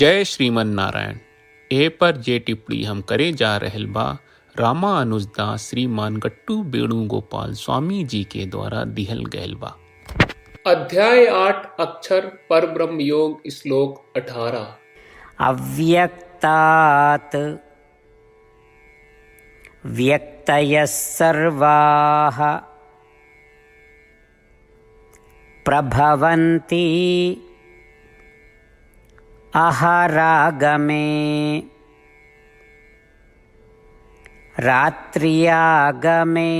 जय श्रीमन नारायण। ए पर जे टिप्पणी हम करे जा रहल बा रामानुजदास श्रीमान गट्टू वेणुगोपाल स्वामी जी के द्वारा दिहल गयल बा। अध्याय 8 अक्षर परब्रह्म योग श्लोक 18। अव्यक्तात् व्यक्तयः सर्वाः प्रभवन्ति अहरागमे रात्र्यागमे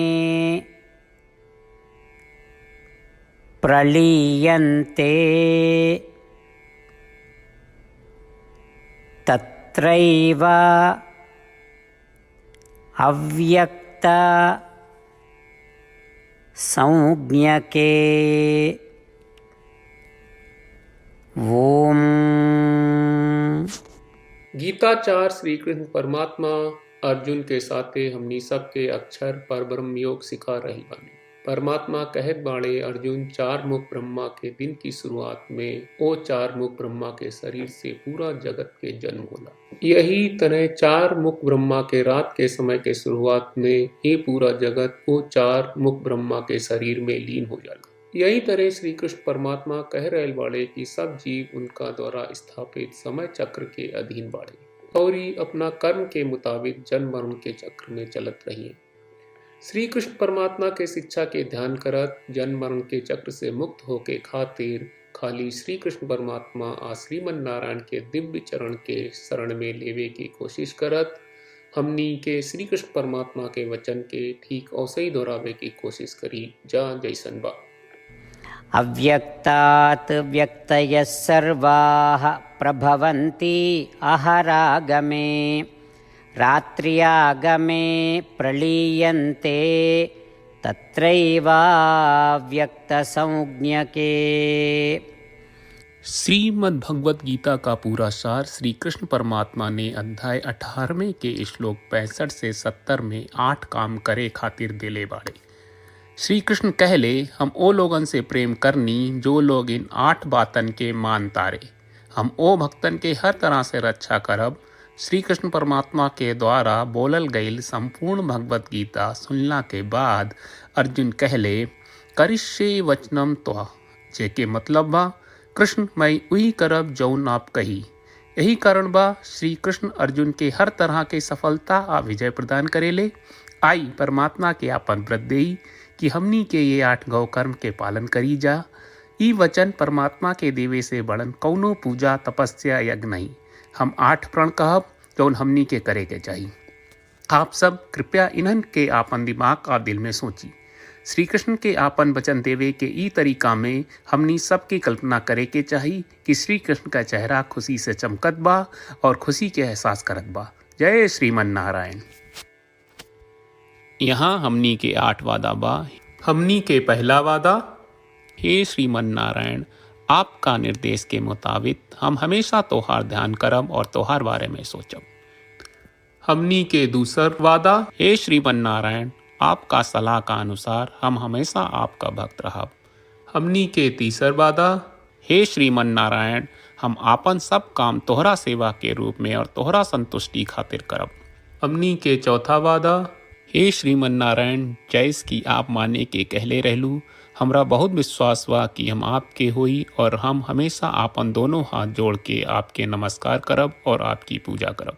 प्रलीयन्ते तत्रैव अव्यक्त संज्ञके। ओम। गीताचार्य श्री कृष्ण परमात्मा अर्जुन के साथे हमनी सबके अक्षर परब्रह्म योग सिखा रही बानी। परमात्मा कहत बाड़े अर्जुन, चार मुख ब्रह्मा के दिन की शुरुआत में ओ चार मुख ब्रह्मा के शरीर से पूरा जगत के जन्म होला। यही तरह चार मुख ब्रह्मा के रात के समय के शुरुआत में ये पूरा जगत ओ चार मुख ब्रह्मा के शरीर में लीन हो जाला। यही तरह श्री कृष्ण परमात्मा कह रहे बाड़े कि सब जीव उनका द्वारा स्थापित समय चक्र के अधीन बाड़े और ही अपना कर्म के मुताबिक जन्म मरण के चक्र में चलत रहिए। श्री कृष्ण परमात्मा के शिक्षा के ध्यान करत जन्म मरण के चक्र से मुक्त होके खातिर खाली श्री कृष्ण परमात्मा आ श्रीमन नारायण के दिव्य चरण के शरण में लेवे की कोशिश करत हमनी के श्री कृष्ण परमात्मा के वचन के ठीक औसे ही दोहरावे की कोशिश करी जा जैसन बा। अव्यक्तात् व्यक्तयः सर्वाः प्रभवन्ति अहरागमे रात्र्यागमे प्रलीयन्ते तत्रैवाव्यक्तसंज्ञके। श्रीमद् भगवत गीता का पूरा सार श्री कृष्ण परमात्मा ने अध्याय 18वें के श्लोक 65 से 70 में 8 काम करे खातिर देले बाड़े। श्री कृष्ण कहले, हम ओ लोगन से प्रेम करनी जो लोग इन 8 बातन के मान तारे। हम ओ भक्तन के हर तरह से रक्षा करब। श्री कृष्ण परमात्मा के द्वारा बोलल गईल संपूर्ण भगवत गीता सुनला के बाद अर्जुन कहले, करिष्ये वचनम त्वा, जेके मतलब बा कृष्ण मैं वही करब जौन आप कही। यही कारण बा श्री कृष्ण अर्जुन के हर तरह के सफलता आ विजय प्रदान करेले। आई परमात्मा के आपन व्रत देई कि हमनी के ये 8 गौ कर्म के पालन करी जा। ई वचन परमात्मा के देवे से बड़न कौनो पूजा तपस्या यज्ञ नहीं। हम 8 प्रण कहब जौन हमनी के करे के चाहिए। आप सब कृपया इन्हन के आपन दिमाग और दिल में सोची। श्री कृष्ण के आपन वचन देवे के ई तरीका में हमनी सबकी कल्पना करे के चाहिए कि श्री कृष्ण का चेहरा खुशी से चमकत बा और खुशी के एहसास करत बा। जय श्रीमन नारायण। यहाँ हमनी के 8 वादा बा। हमनी के पहला वादा, हे श्रीमन नारायण, आपका निर्देश के मुताबिक हम हमेशा तोहार ध्यान करब और तोहार बारे में सोचब। हमनी के दूसर वादा, हे श्रीमन नारायण, आपका सलाह का अनुसार हम हमेशा आपका भक्त रहब। हमनी के तीसर वादा, हे श्रीमन नारायण, हम आपन सब काम तोहरा सेवा के रूप में और तोहरा संतुष्टि खातिर करब। हमनी के चौथा वादा, हे श्रीमन नारायण, जैस की आप माने के कहले रहलू, हमरा बहुत विश्वास बा कि हम आपके होई और हम हमेशा आपन दोनों हाथ जोड़ के आपके नमस्कार करब और आपकी पूजा करब।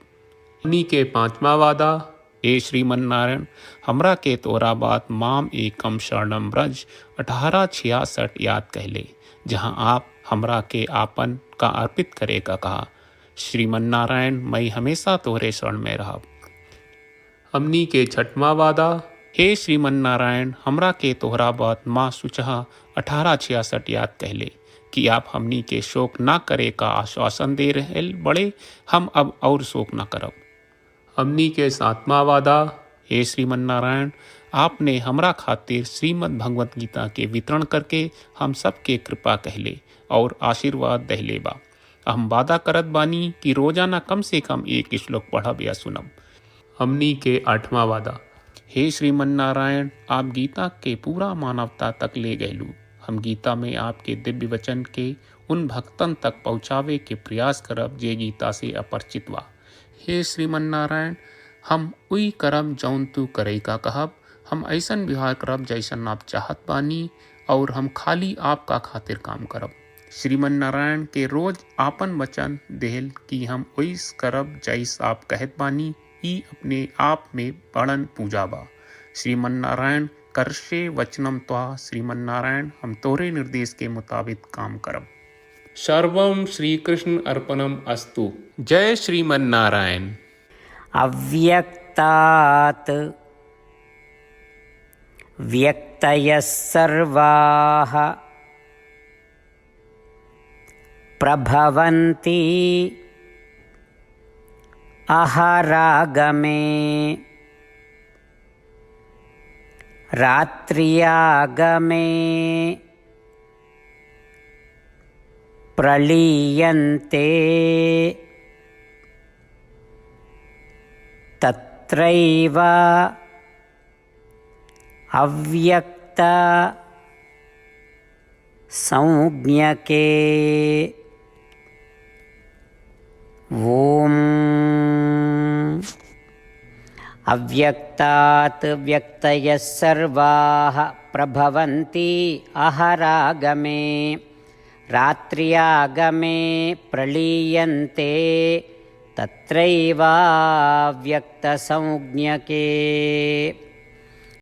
हमनी के 5वां वादा, हे श्रीमन नारायण, हमरा के तोरा बात माम एकम शरणम ब्रज 1866 याद कहले, जहाँ आप हमरा के आपन का अर्पित करे का कहा। श्रीमन नारायण, मैं हमेशा तोहरे शरण में रहब। हमनी के 6वां वादा, हे श्रीमन नारायण, हमरा के तोहरा बात माँ सुचहा 1866 याद कहले कि आप हमनी के शोक ना करे का आश्वासन दे रहे बड़े। हम अब और शोक ना करब। हमनी के 7वां वादा, हे श्रीमन नारायण, आपने हमरा खातिर श्रीमद् भगवत गीता के वितरण करके हम सबके कृपा कहले और आशीर्वाद दहले बा। हम वादा करत बानी कि रोजाना कम से कम 1 श्लोक पढ़ब या सुनब। हमनी के 8वां वादा, हे श्रीमन नारायण, आप गीता के पूरा मानवता तक ले गयलू। हम गीता में आपके दिव्य वचन के उन भक्तन तक पहुँचावे के प्रयास करब जे गीता से अपरिचित बा। हे श्रीमन नारायण, हम उई करब जौन तू करे का कहब। हम ऐसन व्यवहार करब जैसन आप चाहत बानी और हम खाली आपका खातिर काम करब। श्रीमन नारायण के रोज आपन वचन देहल कि हम ओइस करब जैस आप कहत बानी, ई अपने आप में बड़न पूजा बा। श्रीमन नारायण करशे वचनम त्वा। श्रीमन नारायण, हम तोरे निर्देश के मुताबिक काम करब। सर्वम श्री कृष्ण अर्पणम अस्तु। जय श्रीमन नारायण। अव्यक्तात् व्यक्तयः सर्वाः प्रभवन्ति अहरागमे रात्र्यागमे प्रलीयन्ते तत्रैव अव्यक्त संज्ञके। ओम अव्यक्तात् व्यक्तयः सर्वाः प्रभवन्ति अहरागमे रात्र्यागमे प्रलीयन्ते तत्रैवाव्यक्तसंज्ञके।